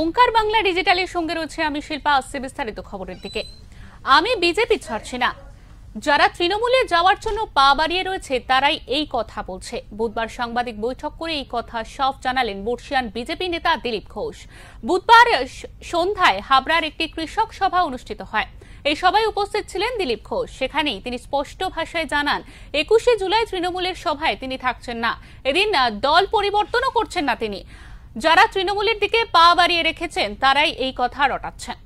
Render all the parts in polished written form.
ওঙ্কার বাংলা ডিজিটালের সঙ্গে রয়েছে আমি শিল্পা। আসছে বিস্তারিত খবরের দিকে। আমি বিজেপি ছাড়ছি না, যারা তৃণমূলে যাওয়ার জন্য পা বাড়িয়ে রয়েছে তারাই এই কথা বলছে। বুধবার সাংবাদিক বৈঠক করে এই কথা সাফ জানালেন বর্ষিয়ান বিজেপি নেতা দিলীপ ঘোষ। বুধবার সন্ধ্যায় হাবড়ার একটি কৃষক সভা অনুষ্ঠিত হয়। এই সভায় উপস্থিত ছিলেন দিলীপ ঘোষ। সেখানেই তিনি স্পষ্ট ভাষায় জানান 21শে জুলাই তৃণমূলের সভায় তিনি থাকছেন না। এদিন দল পরিবর্তনও করছেন না তিনি। যারা তৃণমূলের দিকে পা বাড়িয়ে রেখেছেন তারাই এই কথা রটাচ্ছেন।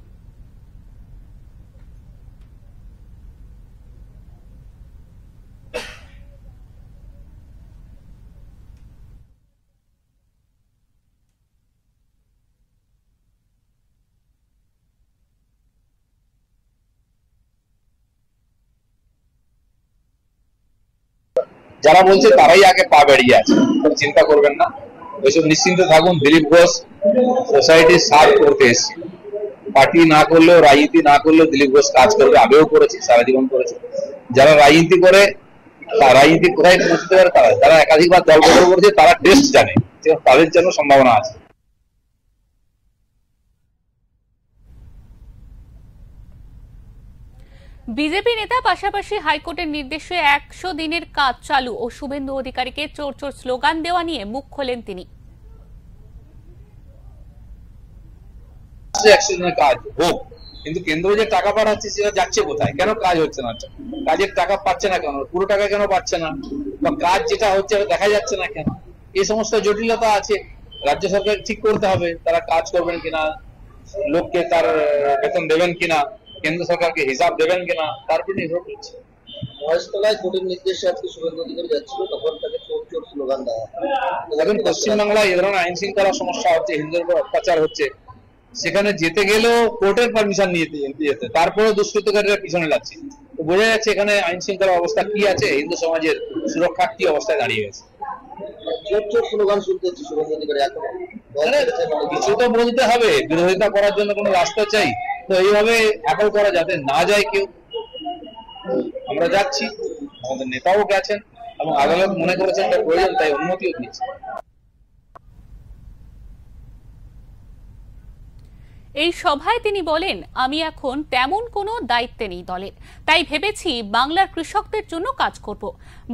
যারা বলছে তারাই আগে পা বেরিয়ে আছে, চিন্তা করবেন না, ওইসব নিশ্চিন্তে থাকুন। দিলীপ ঘোষ সোসাইটির সার্ভ করতে এসেছে, পার্টি না করলেও রাজনীতি না করলেও দিলীপ ঘোষ কাজ করবে, আগেও করেছে, সারা জীবন করেছে। যারা রাজনীতি করে রাজনীতি কোথায় পৌঁছতে পারে, তারা যারা একাধিকবার দল গঠন করেছে তারা টেস্ট জানে, তাদের জন্য সম্ভাবনা আছে। বিজেপি নেতা পাশাপাশি হাইকোর্টের নির্দেশে 100 দিনের কাজ চালু ও শুভেন্দু অধিকারীকে চোর চোর স্লোগান দেওয়া নিয়ে মুখ খোলেন তিনি। 100 দিনের কাজ হোক, কিন্তু কেন্দ্র যে টাকা পাঠাচ্ছে সেটা যাচ্ছে কোথায়? কেন কাজ হচ্ছে না? কাজের টাকা পাচ্ছে না কেন? পুরো টাকা কেন পাচ্ছে না? বা কাজ যেটা হচ্ছে দেখা যাচ্ছে না কেন? এই সমস্ত জটিলতা আছে। রাজ্য সরকার ঠিক করতে হবে তারা কাজ করবেন কিনা, লোককে তার বেতন দেবেন কিনা, কেন্দ্র সরকারকে হিসাব দেবেন কিনা, তার উপর নির্ভর করছে। মহেশতলায় কোর্টের নির্দেশে আজকে শুভেন্দু অধিকারী যাচ্ছিল, তখন তাকে চোর চোর স্লোগান দেওয়া। এখন পশ্চিমবাংলায় এ ধরনের আইন শৃঙ্খলা সমস্যা হচ্ছে, হিন্দুদের উপর অত্যাচার হচ্ছে, সেখানে যেতে গেলেও কোর্টের পারমিশন নিয়ে যেতে, তারপরেও দুষ্কৃতকারীরা পিছনে লাগছে। তো বোঝা যাচ্ছে এখানে আইন শৃঙ্খলা অবস্থা কি আছে, হিন্দু সমাজের সুরক্ষা কি অবস্থায় দাঁড়িয়ে গেছে। চোর চোর স্লোগান শুনতে হচ্ছে শুভেন্দু অধিকারী। এখন কিছু তো বলতে হবে, বিরোধিতা করার জন্য কোনো রাস্তা চাই। তো এইভাবে হ্যাকল করা যাতে না যায় কেউ। আমরা যাচ্ছি, আমাদের নেতাও গেছেন এবং আদালত মনে করেছেন তার প্রয়োজন, তাই অনুমতিও দিয়েছে। এই সভায় তিনি বলেন, আমি এখন তেমন কোনো দায়িত্বে নেই দলের, তাই ভেবেছি বাংলার কৃষকদের জন্য কাজ করব।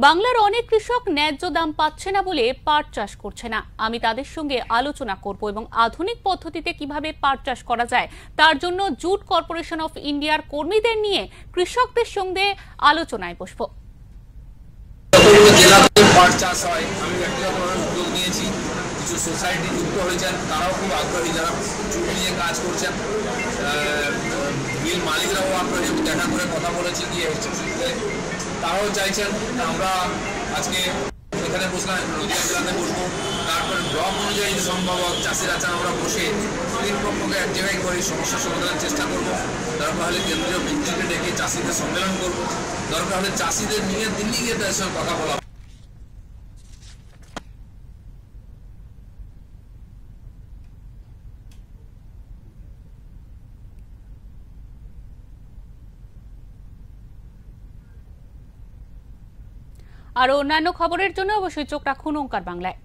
বাংলার অনেক কৃষক ন্যায্য দাম পাচ্ছে না বলে পাট চাষ করছে না। আমি তাদের সঙ্গে আলোচনা করব এবং আধুনিক পদ্ধতিতে কিভাবে পাট চাষ করা যায় তার জন্য জুট কর্পোরেশন অফ ইন্ডিয়ার কর্মীদের নিয়ে কৃষকদের সঙ্গে আলোচনায় বসব। পাট চাষ হয়, আমি ব্যক্তিগতভাবে উদ্যোগ নিয়েছি। কিছু সোসাইটি যুক্ত হয়েছেন, তারাও খুব আগ্রহী, যারা জুট নিয়ে কাজ করছেন। মিল মালিকরাও আগ্রহী, দেখা করে কথা বলেছি গিয়ে, তারাও চাইছেন। আমরা আজকে এখানে বসলাম, নদীয়া জেলাতে বসবো, তারপরে ব্লক অনুযায়ী সম্ভব চাষিরা চান আমরা বসে তিন পক্ষকে এক জায়গায় করে সমস্যা সমাধানের চেষ্টা করবো। দরকার হলে কেন্দ্রীয় মন্ত্রীকে ডেকে চাষিদের সম্মেলন করবো, দরকার হলে চাষিদের নিয়ে দিল্লি গিয়ে তাদের সঙ্গে কথা বলা। আর অন্যান্য খবরের জন্য অবশ্যই চোখ রাখুন ওঙ্কার বাংলায়।